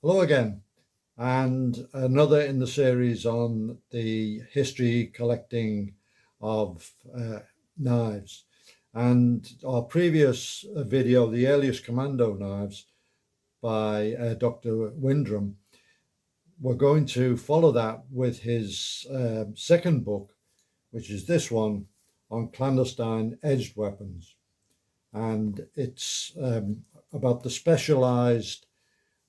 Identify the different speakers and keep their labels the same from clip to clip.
Speaker 1: Hello again, and another in the series on the history collecting of knives. And our previous video, the earliest commando knives by Dr. Windrum, we're going to follow that with his second book, which is this one on clandestine edged weapons. And it's about the specialized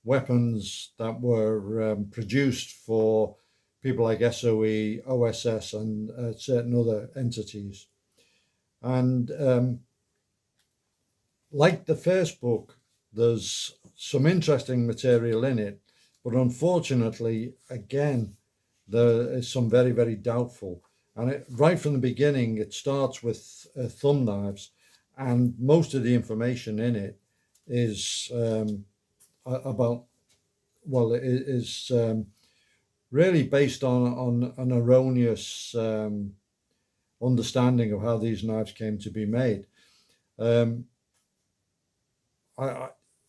Speaker 1: weapons that were produced for people like SOE, OSS, and certain other entities. And like the first book, there's some interesting material in it, but unfortunately, again, there is some very, very doubtful. And right from the beginning, it starts with thumb knives, and most of the information in it is about, well, it is really based on an erroneous understanding of how these knives came to be made. I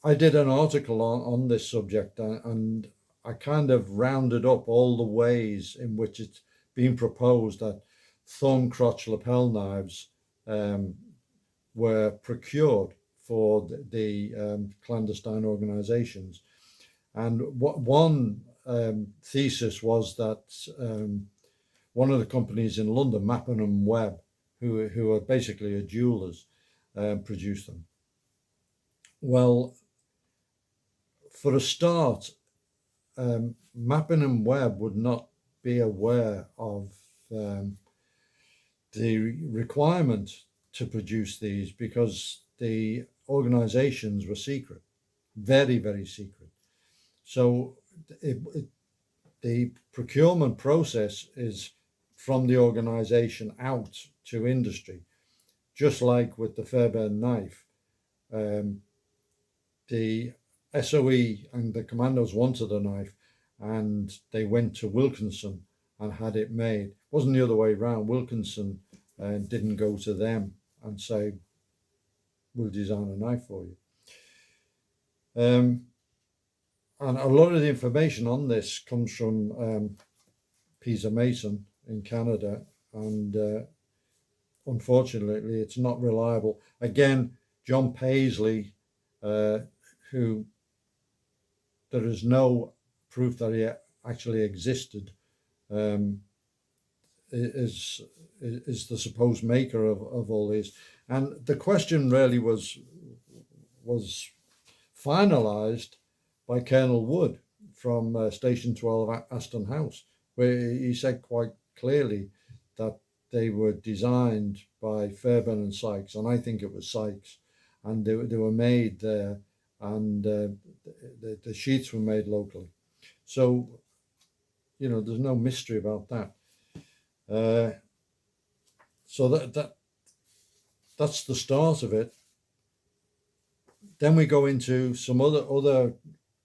Speaker 1: did an article on this subject, and I kind of rounded up all the ways in which it's been proposed that thumb crotch lapel knives were procured for the clandestine organizations. And one thesis was that one of the companies in London, Mappin & Webb, who are basically a jewelers, produced them. Well, for a start, Mappin & Webb would not be aware of the requirement to produce these because the organizations were secret, very, very secret. So the procurement process is from the organization out to industry, just like with the Fairbairn knife. The SOE and the commandos wanted a knife, and they went to Wilkinson and had it made. It wasn't the other way around. Wilkinson didn't go to them and say, we'll design a knife for you. And a lot of the information on this comes from Pisa Mason in Canada, and unfortunately, it's not reliable. Again, John Paisley, who there is no proof that he actually existed, is the supposed maker of all these. And the question really was finalized by Colonel Wood from Station 12 at Aston House, where he said quite clearly that they were designed by Fairbairn and Sykes, and I think it was Sykes, and they were made there, and the sheets were made locally. So, there's no mystery about that. So that's the start of it. Then we go into some other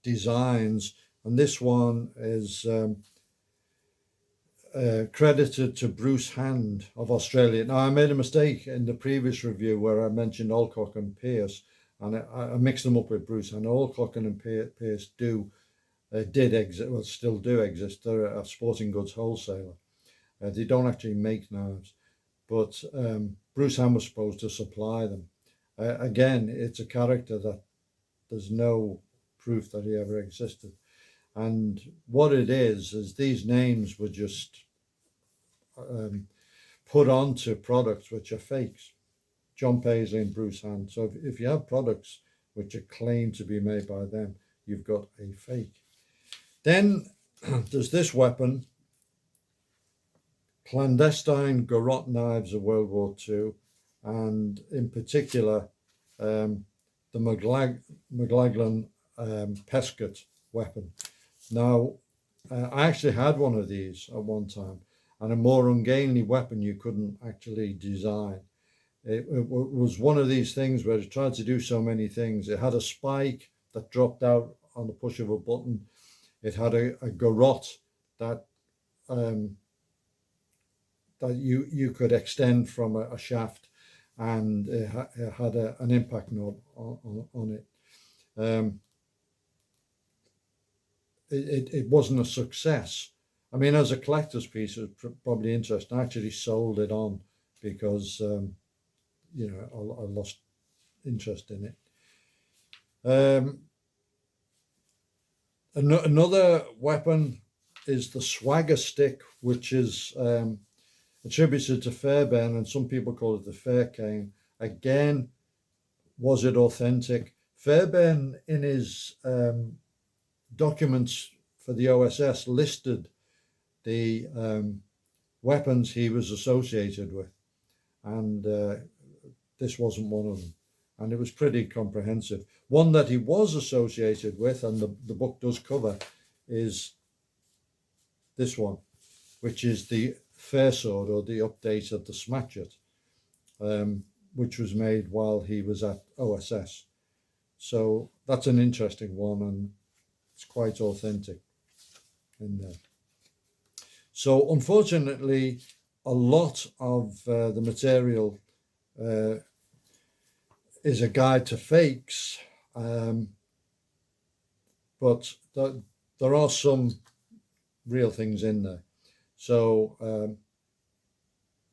Speaker 1: designs, and this one is credited to Bruce Hand of Australia. Now, I made a mistake in the previous review where I mentioned Alcock and Pearce, and I mixed them up with Bruce Hand. Alcock and Pearce did exist, well, still do exist. They're a sporting goods wholesaler. They don't actually make knives, but Bruce Hand was supposed to supply them. Again, it's a character that there's no proof that he ever existed. And what it is these names were just put onto products which are fakes. John Paisley and Bruce Hand. So if you have products which are claimed to be made by them, you've got a fake. Then there's this weapon, clandestine garrote knives of World War II, and in particular, the McLaglen Pescott weapon. Now, I actually had one of these at one time, and a more ungainly weapon you couldn't actually design. It was one of these things where it tried to do so many things. It had a spike that dropped out on the push of a button. It had a garrote that that you could extend from a shaft, and it had an impact knob on it. it wasn't a success. I mean, as a collector's piece, it was probably interesting. I actually sold it on because I lost interest in it. Another weapon is the swagger stick, which is attributed to Fairbairn, and some people call it the Fair cane. Again, was it authentic? Fairbairn, in his documents for the OSS, listed the weapons he was associated with, and this wasn't one of them. And it was pretty comprehensive. One that he was associated with, and the book does cover, is this one, which is the Fair Sword, or the update of the Smatchet, which was made while he was at OSS. So that's an interesting one, and it's quite authentic in there. So unfortunately, a lot of the material is a guide to fakes, but there are some real things in there. So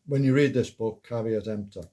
Speaker 1: when you read this book, caveat emptor.